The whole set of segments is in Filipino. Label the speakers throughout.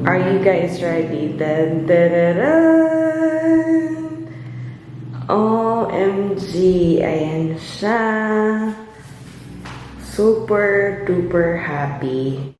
Speaker 1: Are you guys ready? Dun, dun, dun, dun. OMG! Ayan siya. Super duper happy.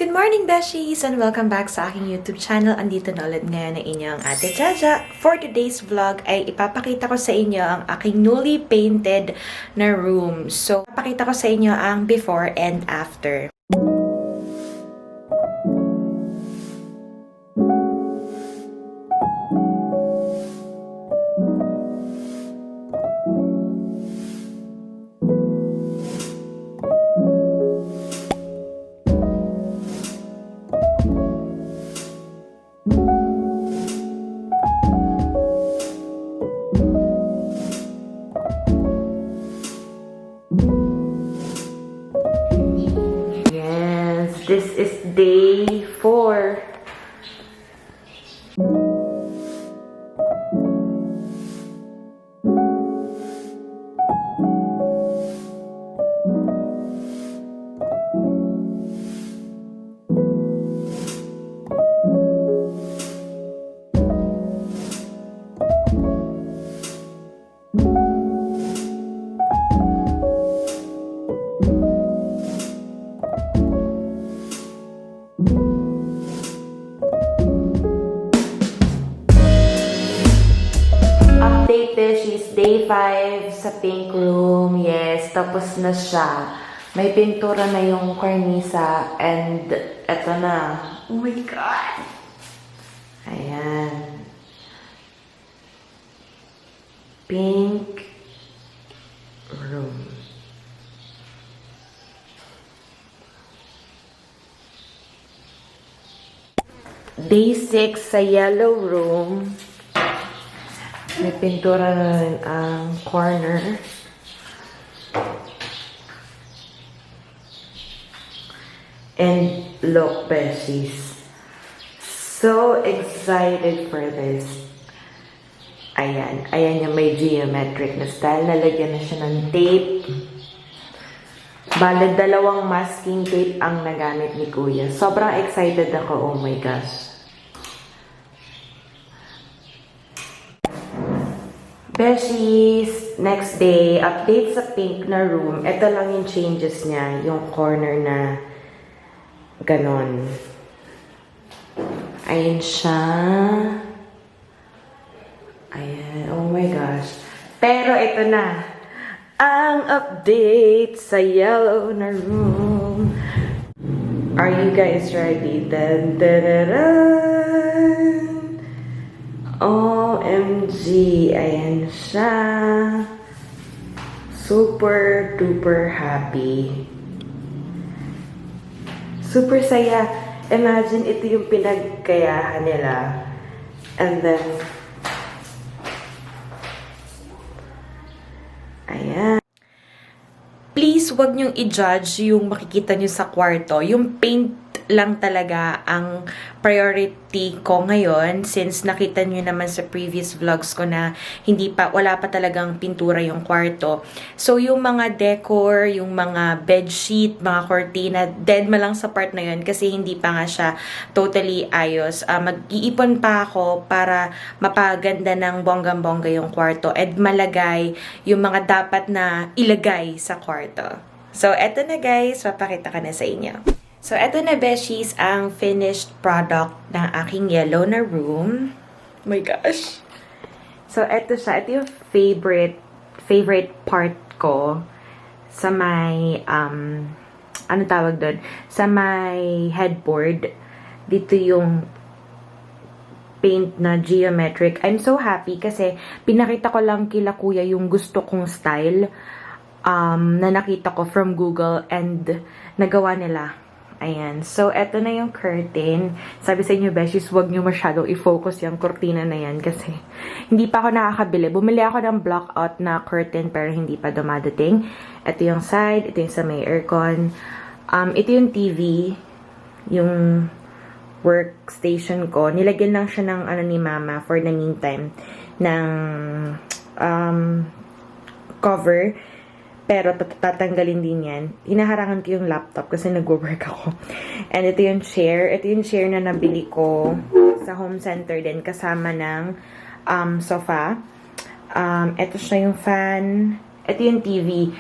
Speaker 2: Good morning, Beshies! And welcome back sa aking YouTube channel. Andito na ulit ngayon ang inyong Ate Jaja. For today's vlog ay ipapakita ko sa inyo ang aking newly painted na room. So, ipapakita ko sa inyo ang before and after.
Speaker 1: This is day 4. Update Beshies, day 5 sa pink room. Yes, tapos na siya. May pintura na yung cornisa and eto na. Oh my God! Ayan. Pink room. Day 6 sa yellow room. May pintura na rin ang corner. And look, Beshies. So excited for this. Ayan. Ayan yung may geometric na style. Nalagyan na siya ng tape. Bale, 2 masking tape ang nagamit ni Kuya. Sobrang excited ako. Oh my gosh. Beshies, next day, update sa pink na room. Ito lang yung changes niya. Yung corner na ganon. Ayan siya. Ayan. Oh my gosh. Pero ito na. Ang update sa yellow na room. Are you guys ready? Dun, dun, dun, dun. OMG! Ayan siya. Super duper happy. Super saya. Imagine ito yung pinagkayahan nila. And then, ayan.
Speaker 2: Please, wag niyong i-judge yung makikita niyo sa kwarto. Yung paint lang talaga ang priority ko ngayon since nakita niyo naman sa previous vlogs ko na wala pa talagang pintura yung kwarto. So, yung mga decor, yung mga bedsheet, mga cortina, dead ma lang sa part na yun kasi hindi pa nga siya totally ayos. Mag-iipon pa ako para mapaganda ng bonggang-bongga yung kwarto at malagay yung mga dapat na ilagay sa kwarto. So, eto na guys, papakita ka na sa inyo. So, eto na, Beshies, ang finished product ng aking yellow na room. Oh my gosh. So, eto siya. Ito yung favorite part ko sa may, ano tawag doon? Sa may headboard. Dito yung paint na geometric. I'm so happy kasi pinakita ko lang kila Kuya yung gusto kong style na nakita ko from Google and nagawa nila. Ayan. So, eto na yung curtain. Sabi sa inyo, Beshies, huwag nyo masyadong i-focus yung kurtina na yan kasi hindi pa ako nakakabili. Bumili ako ng blockout na curtain pero hindi pa dumadating. Ito yung side. Ito yung sa may aircon. Ito yung TV. Yung workstation ko. Nilagyan lang siya ng ano ni mama for the meantime ng cover. Pero tatanggalin din yan. Hinaharangan ko yung laptop kasi nagwo-work ako. And ito yung chair. Ito yung chair na nabili ko sa home center din kasama ng sofa. Ito siya yung fan. Ito yung TV.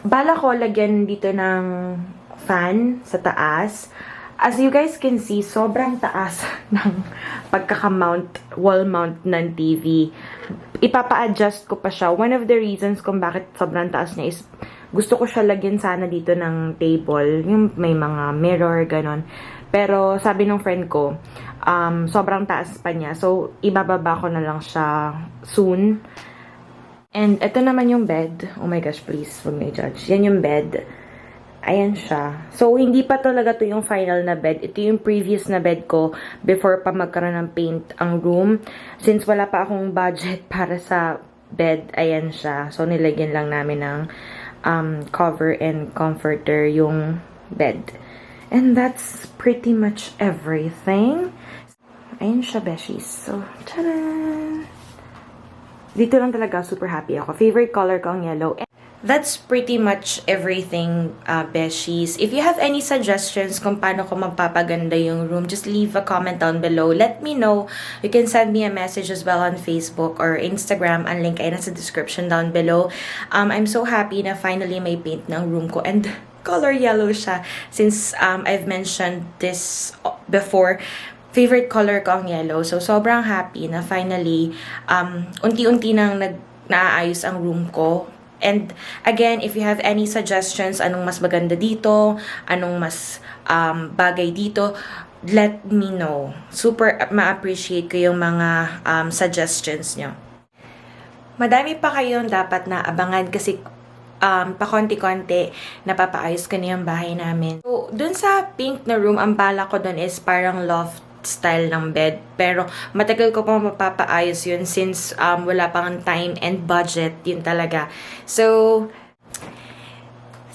Speaker 2: Bala ko lagyan dito ng fan sa taas. As you guys can see, sobrang taas ng pagkaka-mount, wall mount ng TV. Ipapa-adjust ko pa siya. One of the reasons kung bakit sobrang taas niya is gusto ko siya lagyan sana dito ng table. Yung may mga mirror, ganon. Pero sabi ng friend ko, sobrang taas pa niya. So, ibababa ko na lang siya soon. And ito naman yung bed. Oh my gosh, please, huwag may judge. Yan yung bed. Ayan siya. So, hindi pa talaga to yung final na bed. Ito yung previous na bed ko before pa magkaroon ng paint ang room. Since wala pa akong budget para sa bed, ayan siya. So, nilagyan lang namin ng cover and comforter yung bed. And that's pretty much everything. Ayan siya, Beshies. So, tada! Dito lang talaga super happy ako. Favorite color ko ang yellow. That's pretty much everything, Beshies. If you have any suggestions kung paano ko magpapaganda yung room, just leave a comment down below. Let me know. You can send me a message as well on Facebook or Instagram. Ang link ay nasa description down below. I'm so happy na finally may paint ng room ko. And color yellow siya. Since I've mentioned this before, favorite color ko ang yellow. So, sobrang happy na finally, unti-unti nang naaayos ang room ko. And again, if you have any suggestions, anong mas maganda dito, anong mas bagay dito, let me know. Super ma-appreciate ko yung mga suggestions nyo. Madami pa kayong dapat na abangan kasi pakonti-konti napapaayos ko na yung bahay namin. So, dun sa pink na room, ang bala ko dun is parang loft style ng bed. Pero matagal ko pa mapapaayos yun since wala pang time and budget yun talaga. So,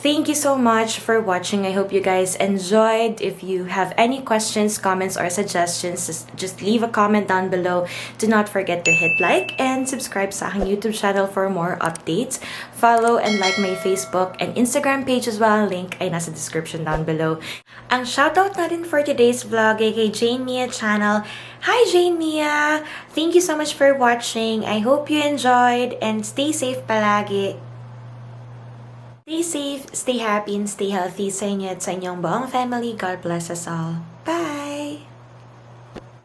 Speaker 2: thank you so much for watching. I hope you guys enjoyed. If you have any questions, comments, or suggestions, just leave a comment down below. Do not forget to hit like and subscribe sa aking YouTube channel for more updates. Follow and like my Facebook and Instagram page as well. Link ay nasa description down below. Ang shoutout natin for today's vlog ay kay Jane Mia channel. Hi Jane Mia! Thank you so much for watching. I hope you enjoyed and stay safe palagi. Stay safe, stay happy, and stay healthy sa inyo at sa inyong buong family. God bless us all. Bye!